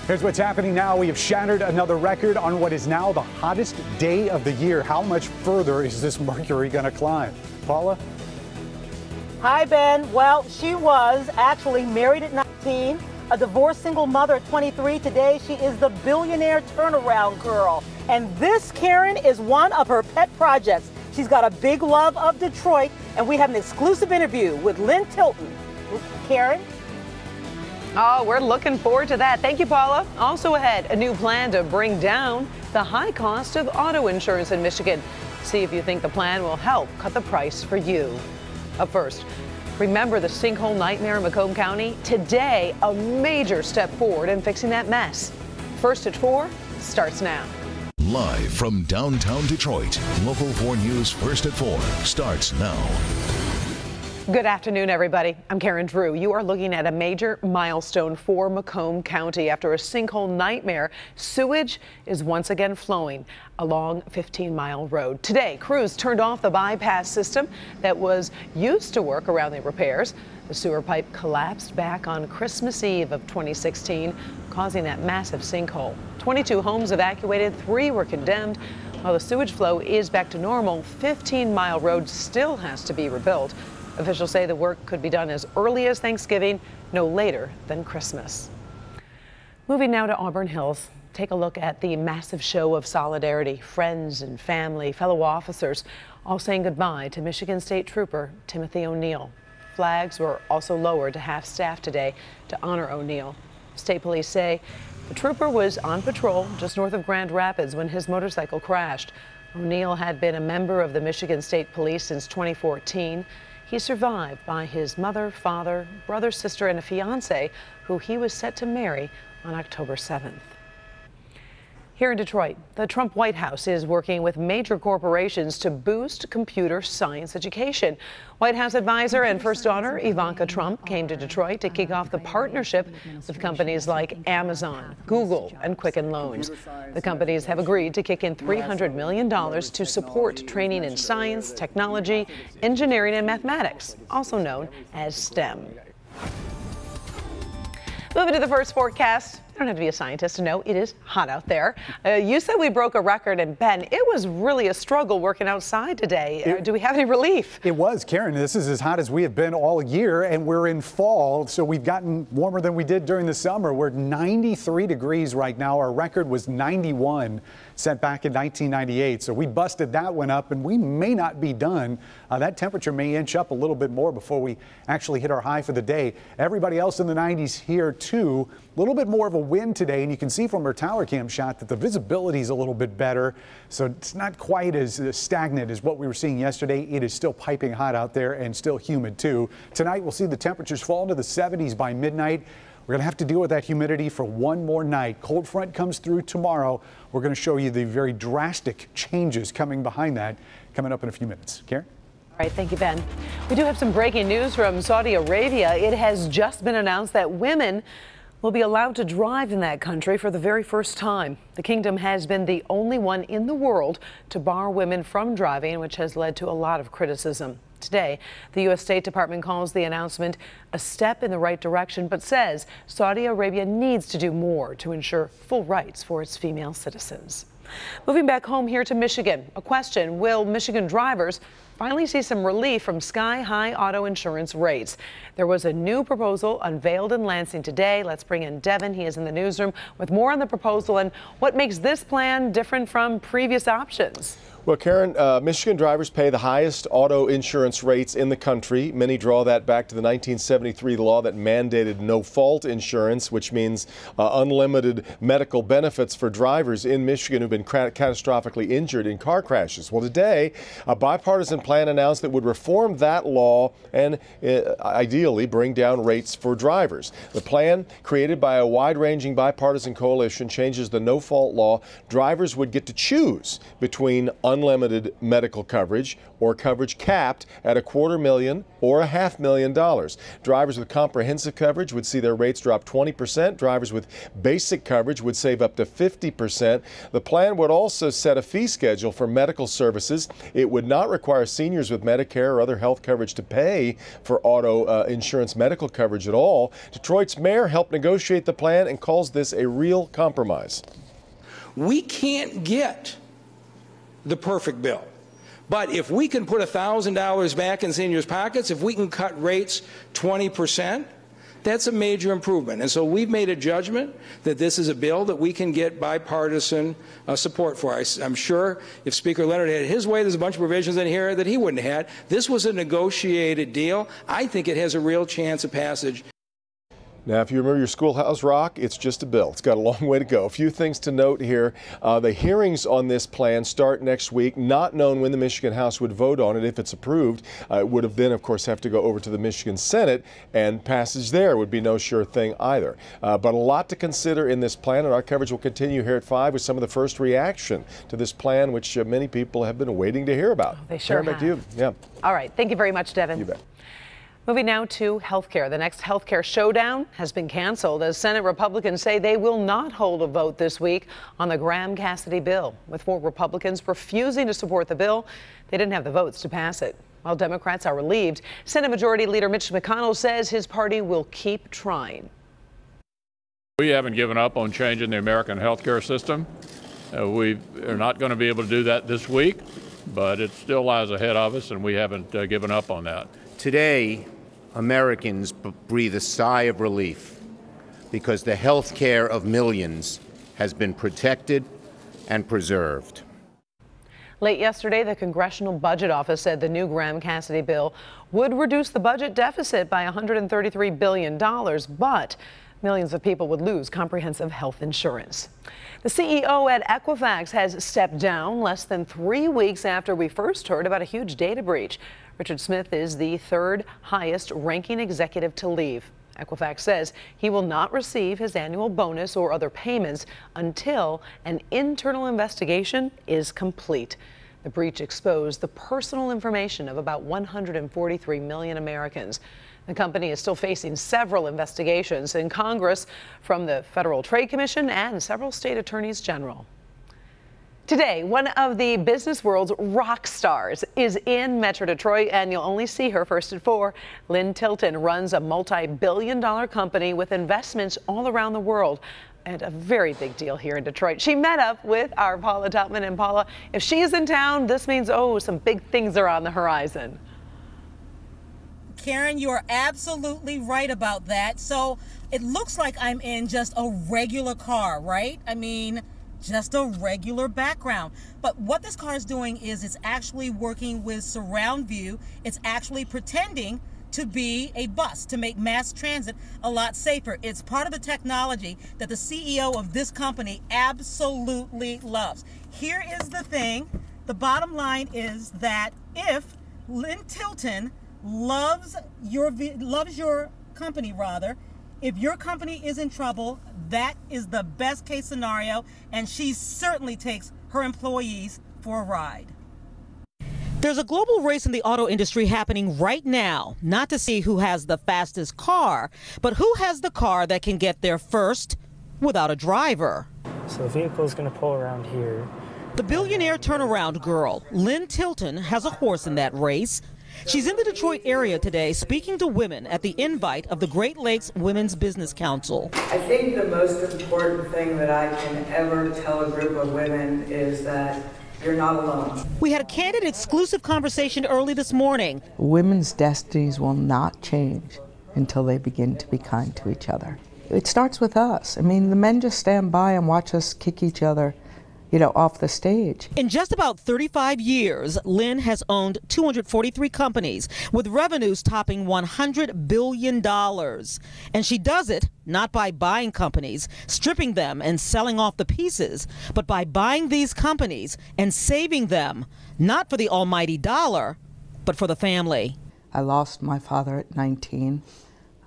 Here's what's happening now. We have shattered another record on what is now the hottest day of the year. How much further is this mercury going to climb? Paula? Hi, Ben. Well, she was actually married at 19, a divorced single mother at 23. Today, she is the billionaire turnaround girl. And this, Karen, is one of her pet projects. She's got a big love of Detroit, and we have an exclusive interview with Lynn Tilton. Karen? Oh, we're looking forward to that. Thank you, Paula. Also ahead, a new plan to bring down the high cost of auto insurance in Michigan. See if you think the plan will help cut the price for you. Up first, remember the sinkhole nightmare in Macomb County? Today, a major step forward in fixing that mess. First at 4 starts now. Live from downtown Detroit, Local 4 News First at 4 starts now. Good afternoon, everybody. I'm Karen Drew. You are looking at a major milestone for Macomb County. After a sinkhole nightmare, sewage is once again flowing along 15-mile road. Today, crews turned off the bypass system that was used to work around the repairs. The sewer pipe collapsed back on Christmas Eve of 2016, causing that massive sinkhole. 22 homes evacuated, 3 were condemned. While the sewage flow is back to normal, 15-mile road still has to be rebuilt. Officials say the work could be done as early as Thanksgiving, no later than Christmas. Moving now to Auburn Hills. Take a look at the massive show of solidarity. Friends and family, fellow officers, all saying goodbye to Michigan State Trooper Timothy O'Neill. Flags were also lowered to half-staff today to honor O'Neill. State police say the trooper was on patrol just north of Grand Rapids when his motorcycle crashed. O'Neill had been a member of the Michigan State Police since 2014. He's survived by his mother, father, brother, sister, and a fiance who he was set to marry on October 7th. Here in Detroit, the Trump White House is working with major corporations to boost computer science education. White House advisor and first daughter Ivanka Trump came to Detroit to kick off the partnership with companies like Amazon, Google, and Quicken Loans. The companies have agreed to kick in $300 million to support training in science, technology, engineering, and mathematics, also known as STEM. Moving to the first forecast. You don't have to be a scientist to know it is hot out there. You said we broke a record, and Ben, it was really a struggle working outside today. Do we have any relief? It was, Karen. This is as hot as we have been all year, and we're in fall, so we've gotten warmer than we did during the summer. We're 93 degrees right now. Our record was 91 set back in 1998, so we busted that one up, and we may not be done. That temperature may inch up a little bit more before we actually hit our high for the day. Everybody else in the 90s here, too. A little bit more of a wind today, and you can see from our tower cam shot that the visibility is a little bit better, so it's not quite as stagnant as what we were seeing yesterday. It is still piping hot out there and still humid, too. Tonight, we'll see the temperatures fall into the 70s by midnight. We're going to have to deal with that humidity for one more night. Cold front comes through tomorrow. We're going to show you the very drastic changes coming behind that coming up in a few minutes. Karen? All right, thank you, Ben. We do have some breaking news from Saudi Arabia. It has just been announced that women will be allowed to drive in that country for the very first time. The kingdom has been the only one in the world to bar women from driving, which has led to a lot of criticism. Today, the U.S. State Department calls the announcement a step in the right direction, but says Saudi Arabia needs to do more to ensure full rights for its female citizens. Moving back home here to Michigan, a question: will Michigan drivers finally see some relief from sky-high auto insurance rates? There was a new proposal unveiled in Lansing today. Let's bring in Devin. He is in the newsroom with more on the proposal and what makes this plan different from previous options. Well, Karen, Michigan drivers pay the highest auto insurance rates in the country. Many draw that back to the 1973 law that mandated no-fault insurance, which means unlimited medical benefits for drivers in Michigan who've been catastrophically injured in car crashes. Well, today, a bipartisan plan announced that would reform that law and ideally bring down rates for drivers. The plan, created by a wide-ranging bipartisan coalition, changes the no-fault law. Drivers would get to choose between unlimited medical coverage or coverage capped at $250,000 or $500,000. Drivers with comprehensive coverage would see their rates drop 20%. Drivers with basic coverage would save up to 50%. The plan would also set a fee schedule for medical services. It would not require seniors with Medicare or other health coverage to pay for auto insurance medical coverage at all. Detroit's mayor helped negotiate the plan and calls this a real compromise. We can't get the perfect bill, but if we can put $1,000 back in seniors' pockets, if we can cut rates 20%, that's a major improvement. And so we've made a judgment that this is a bill that we can get bipartisan support for. I'm sure if Speaker Leonard had his way, there's a bunch of provisions in here that he wouldn't have had. This was a negotiated deal. I think it has a real chance of passage. Now, if you remember your Schoolhouse Rock, it's just a bill. It's got a long way to go. A few things to note here. The hearings on this plan start next week. Not known when the Michigan House would vote on it if it's approved. It would have then, of course, have to go over to the Michigan Senate, and passage there would be no sure thing either. But a lot to consider in this plan, and our coverage will continue here at 5 with some of the first reaction to this plan, which many people have been waiting to hear about. Oh, they sure have. Back to you. Yeah. All right. Thank you very much, Devin. You bet. Moving now to healthcare. The next healthcare showdown has been canceled as Senate Republicans say they will not hold a vote this week on the Graham-Cassidy bill. With 4 Republicans refusing to support the bill, they didn't have the votes to pass it. While Democrats are relieved, Senate Majority Leader Mitch McConnell says his party will keep trying. We haven't given up on changing the American healthcare system. We are not going to be able to do that this week, but it still lies ahead of us, and we haven't given up on that. Today, Americans breathe a sigh of relief because the health care of millions has been protected and preserved. Late yesterday, the Congressional Budget Office said the new Graham-Cassidy bill would reduce the budget deficit by $133 billion, but millions of people would lose comprehensive health insurance. The CEO at Equifax has stepped down less than 3 weeks after we first heard about a huge data breach. Richard Smith is the 3rd highest ranking executive to leave. Equifax says he will not receive his annual bonus or other payments until an internal investigation is complete. The breach exposed the personal information of about 143 million Americans. The company is still facing several investigations in Congress from the Federal Trade Commission and several state attorneys general. Today, one of the business world's rock stars is in Metro Detroit, and you'll only see her first at 4. Lynn Tilton runs a multi-billion-dollar company with investments all around the world, and a very big deal here in Detroit. She met up with our Paula Tutman, and Paula, if she is in town, this means, some big things are on the horizon. Karen, you are absolutely right about that. So it looks like I'm in just a regular car, right? I mean, just a regular background. But what this car is doing is it's actually working with surround view. It's actually pretending to be a bus to make mass transit a lot safer. It's part of the technology that the CEO of this company absolutely loves. Here is the thing. The bottom line is that if Lynn Tilton loves your company, rather, if your company is in trouble, that is the best case scenario, and she certainly takes her employees for a ride. There's a global race in the auto industry happening right now, not to see who has the fastest car, but who has the car that can get there first without a driver. So the vehicle is going to pull around here. The billionaire turnaround girl, Lynn Tilton, has a horse in that race. She's in the Detroit area today speaking to women at the invite of the Great Lakes Women's Business Council. I think the most important thing that I can ever tell a group of women is that you're not alone. We had a candid exclusive conversation early this morning. Women's destinies will not change until they begin to be kind to each other. It starts with us. I mean, the men just stand by and watch us kick each other, off the stage. In just about 35 years, Lynn has owned 243 companies with revenues topping $100 billion. And she does it not by buying companies, stripping them and selling off the pieces, but by buying these companies and saving them, not for the almighty dollar, but for the family. I lost my father at 19,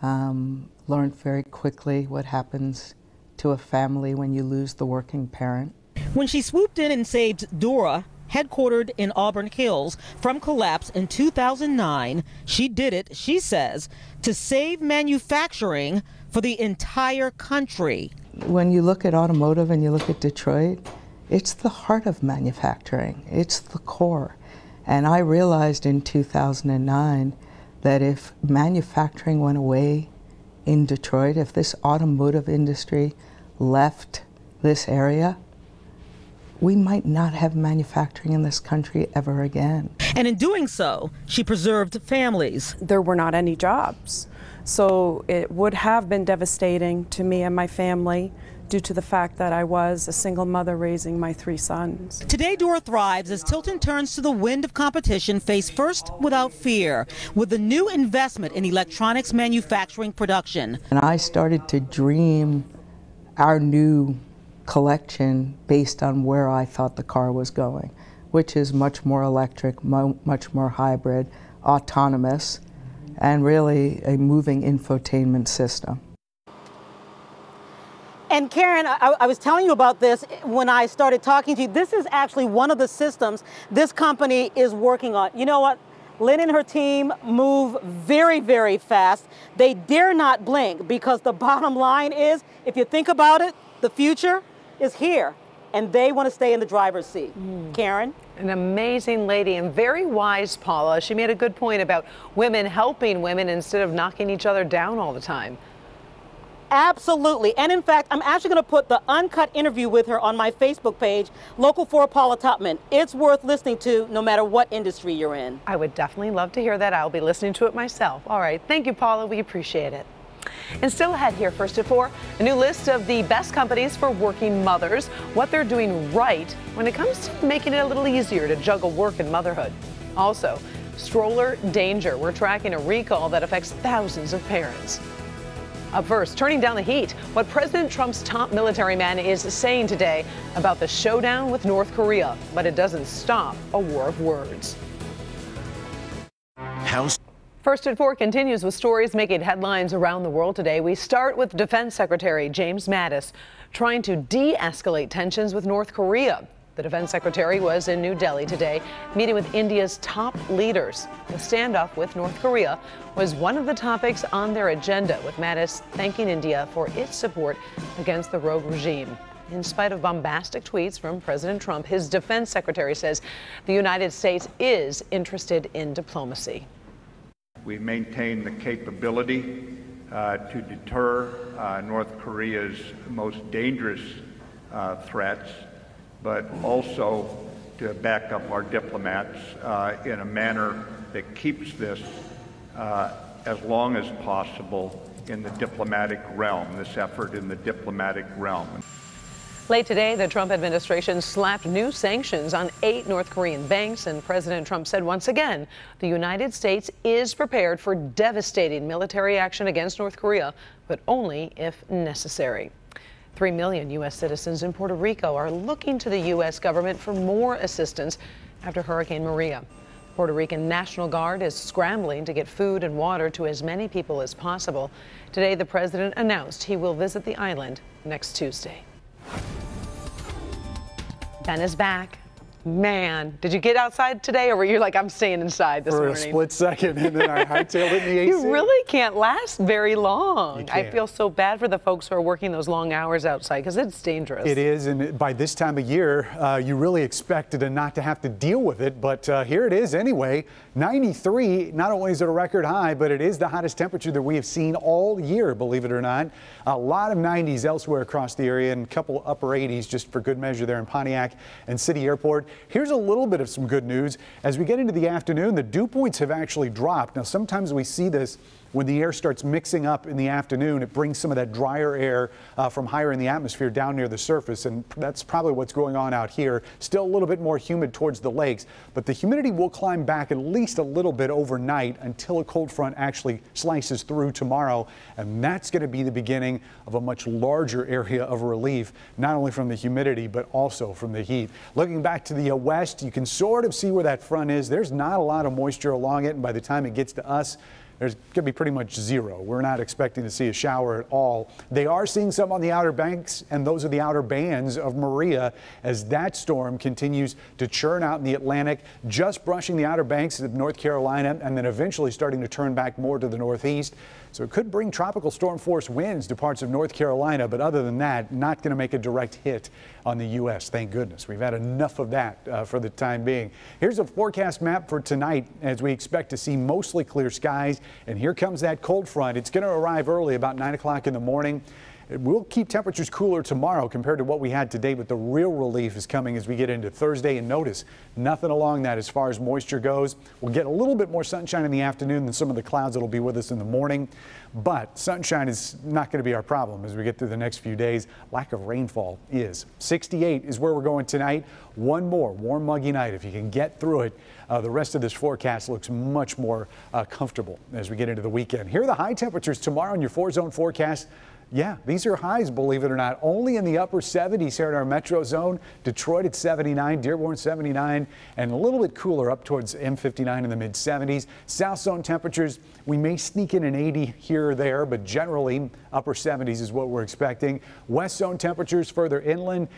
learned very quickly what happens to a family when you lose the working parent. When she swooped in and saved Dora, headquartered in Auburn Hills, from collapse in 2009. She did it, she says, to save manufacturing for the entire country. When you look at automotive and you look at Detroit, it's the heart of manufacturing. It's the core. And I realized in 2009 that if manufacturing went away in Detroit, if this automotive industry left this area, we might not have manufacturing in this country ever again. And in doing so, she preserved families. There were not any jobs. So it would have been devastating to me and my family due to the fact that I was a single mother raising my 3 sons. Today, Dora thrives as Tilton turns to the wind of competition, face first without fear, with the new investment in electronics manufacturing production. And I started to dream our new collection based on where I thought the car was going, which is much more electric, much more hybrid, autonomous, and really a moving infotainment system. And Karen, I was telling you about this when I started talking to you. This is actually one of the systems this company is working on. You know what? Lynn and her team move very, very fast. They dare not blink, because the bottom line is, if you think about it, the future is here, and they want to stay in the driver's seat. Karen? An amazing lady and very wise, Paula. She made a good point about women helping women instead of knocking each other down all the time. Absolutely. And in fact, I'm actually going to put the uncut interview with her on my Facebook page, Local 4 Paula Tupman. It's worth listening to no matter what industry you're in. I would definitely love to hear that. I'll be listening to it myself. All right. Thank you, Paula. We appreciate it. And still ahead here, first at 4, a new list of the best companies for working mothers, what they're doing right when it comes to making it a little easier to juggle work and motherhood. Also, stroller danger. We're tracking a recall that affects thousands of parents. Up first, turning down the heat, what President Trump's top military man is saying today about the showdown with North Korea. But it doesn't stop a war of words. First at 4 continues with stories making headlines around the world today. We start with Defense Secretary James Mattis trying to de-escalate tensions with North Korea. The Defense Secretary was in New Delhi today, meeting with India's top leaders. The standoff with North Korea was one of the topics on their agenda, with Mattis thanking India for its support against the rogue regime. In spite of bombastic tweets from President Trump, his defense secretary says the United States is interested in diplomacy. We maintain the capability to deter North Korea's most dangerous threats, but also to back up our diplomats in a manner that keeps this as long as possible in the diplomatic realm, this effort in the diplomatic realm. Late today, the Trump administration slapped new sanctions on 8 North Korean banks, and President Trump said once again the United States is prepared for devastating military action against North Korea, but only if necessary. 3 million U.S. citizens in Puerto Rico are looking to the U.S. government for more assistance after Hurricane Maria. Puerto Rican National Guard is scrambling to get food and water to as many people as possible. Today, the president announced he will visit the island next Tuesday. Ben is back. Man, did you get outside today, or were you like, I'm staying inside this morning? For a split second, and then I hightailed it in the AC. You really can't last very long. I can't. feel so bad for the folks who are working those long hours outside, because it's dangerous. It is, and by this time of year, you really expected not to have to deal with it, but here it is anyway. 93, not only is it a record high, but it is the hottest temperature that we have seen all year, believe it or not. A lot of 90s elsewhere across the area, and a couple upper 80s just for good measure there in Pontiac and City Airport. Here's a little bit of some good news. As we get into the afternoon, the dew points have actually dropped. Now, sometimes we see this when the air starts mixing up in the afternoon. It brings some of that drier air from higher in the atmosphere down near the surface, and that's probably what's going on out here. Still a little bit more humid towards the lakes, but the humidity will climb back at least a little bit overnight until a cold front actually slices through tomorrow, and that's going to be the beginning of a much larger area of relief, not only from the humidity but also from the heat. Looking back to the west, you can sort of see where that front is. There's not a lot of moisture along it, and by the time it gets to us, there's going to be pretty much zero. We're not expecting to see a shower at all. They are seeing some on the Outer Banks, and those are the outer bands of Maria as that storm continues to churn out in the Atlantic, just brushing the Outer Banks of North Carolina and then eventually starting to turn back more to the northeast. So it could bring tropical storm force winds to parts of North Carolina, but other than that, not going to make a direct hit on the U.S. Thank goodness. We've had enough of that for the time being. Here's a forecast map for tonight as we expect to see mostly clear skies. And here comes that cold front. It's going to arrive early, about 9 o'clock in the morning. It will keep temperatures cooler tomorrow compared to what we had today, but the real relief is coming as we get into Thursday. And notice nothing along that as far as moisture goes. We'll get a little bit more sunshine in the afternoon than some of the clouds that will be with us in the morning. But sunshine is not going to be our problem as we get through the next few days. Lack of rainfall is. 68 is where we're going tonight. One more warm, muggy night. If you can get through it, the rest of this forecast looks much more comfortable as we get into the weekend. Here are the high temperatures tomorrow in your 4-zone forecast. Yeah, these are highs, believe it or not, only in the upper 70s here in our metro zone. Detroit at 79, Dearborn 79, and a little bit cooler up towards M59 in the mid 70s. South zone temperatures, we may sneak in an 80 here or there, but generally upper 70s is what we're expecting. West zone temperatures further inland,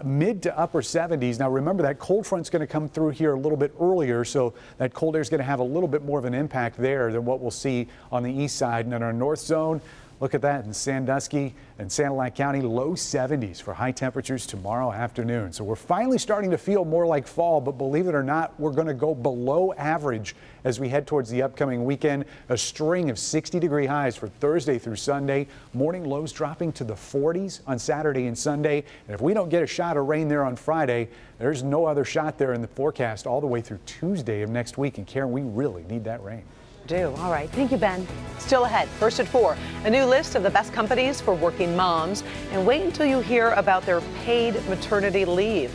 mid to upper 70s. Now remember that cold front's going to come through here a little bit earlier, so that cold air is going to have a little bit more of an impact there than what we'll see on the east side. And in our north zone, look at that in Sandusky and Sanilac County, low 70s for high temperatures tomorrow afternoon. So we're finally starting to feel more like fall, but believe it or not, we're going to go below average as we head towards the upcoming weekend. A string of 60-degree highs for Thursday through Sunday. Morning lows dropping to the 40s on Saturday and Sunday. And if we don't get a shot of rain there on Friday, there's no other shot there in the forecast all the way through Tuesday of next week. And Karen, we really need that rain. All right. Thank you, Ben. Still ahead, first at 4, a new list of the best companies for working moms. And wait until you hear about their paid maternity leave.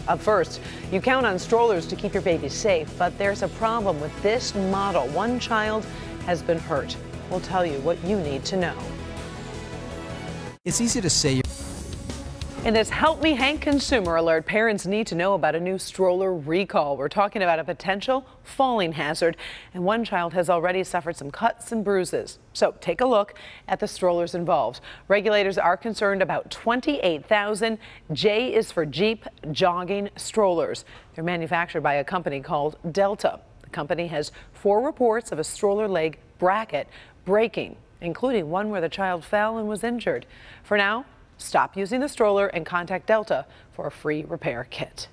Up first, you count on strollers to keep your baby safe, but there's a problem with this model. One child has been hurt. We'll tell you what you need to know. It's easy to say. In this Help Me Hank consumer alert, parents need to know about a new stroller recall. We're talking about a potential falling hazard, and one child has already suffered some cuts and bruises. So take a look at the strollers involved. Regulators are concerned about 28,000 J is for Jeep jogging strollers. They're manufactured by a company called Delta. The company has 4 reports of a stroller leg bracket breaking, including one where the child fell and was injured. For now, stop using the stroller and contact Delta for a free repair kit.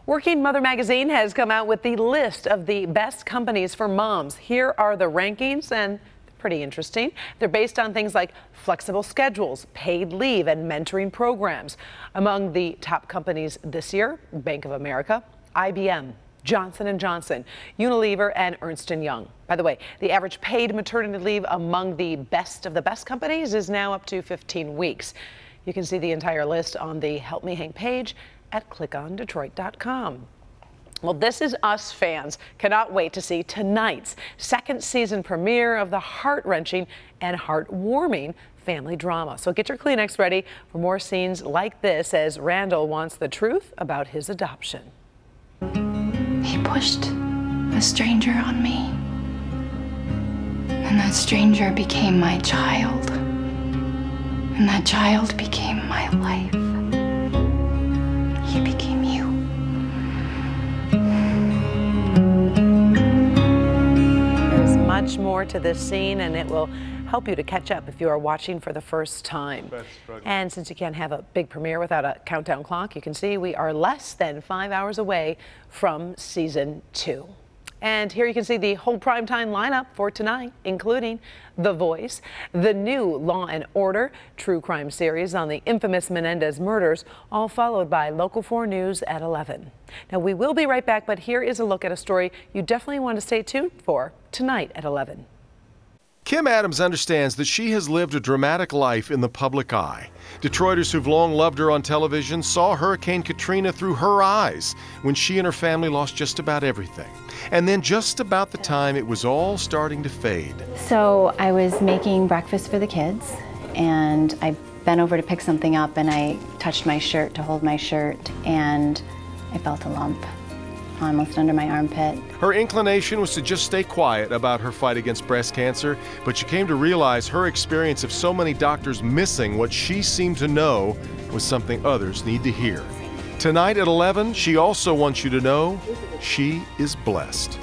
Working Mother magazine has come out with the list of the best companies for moms. Here are the rankings, and they're pretty interesting. They're based on things like flexible schedules, paid leave, and mentoring programs. Among the top companies this year, Bank of America, IBM, Johnson & Johnson, Unilever, and Ernst & Young. By the way, the average paid maternity leave among the best of the best companies is now up to 15 weeks. You can see the entire list on the Help Me Hank page at clickondetroit.com. Well, This Is Us fans cannot wait to see tonight's second season premiere of the heart-wrenching and heartwarming family drama. So get your Kleenex ready for more scenes like this as Randall wants the truth about his adoption. He pushed a stranger on me, and that stranger became my child, and that child became my life. He became you. There's much more to this scene, and it will help you to catch up if you are watching for the first time. And since you can't have a big premiere without a countdown clock, you can see we are less than 5 hours away from season 2. And here you can see the whole primetime lineup for tonight, including The Voice, the new Law & Order true crime series on the infamous Menendez murders, all followed by Local 4 News at 11. Now, we will be right back, but here is a look at a story you definitely want to stay tuned for tonight at 11. Kim Adams understands that she has lived a dramatic life in the public eye. Detroiters who've long loved her on television saw Hurricane Katrina through her eyes when she and her family lost just about everything. And then just about the time it was all starting to fade. So I was making breakfast for the kids, and I bent over to pick something up, and I touched my shirt to hold my shirt, and I felt a lump. almost under my armpit. Her inclination was to just stay quiet about her fight against breast cancer, but she came to realize her experience of so many doctors missing what she seemed to know was something others need to hear. Tonight at 11, she also wants you to know she is blessed.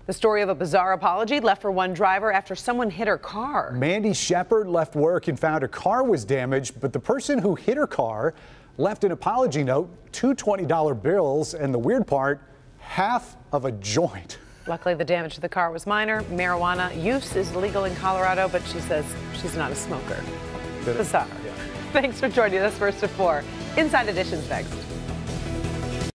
The story of a bizarre apology left for one driver after someone hit her car. Mandy Shepard left work and found her car was damaged, but the person who hit her car left an apology note, two $20 bills, and the weird part, half of a joint. Luckily, the damage to the car was minor. Marijuana use is legal in Colorado, but she says she's not a smoker. Bizarre. Yeah. Thanks for joining us First at 4. Inside Edition's next.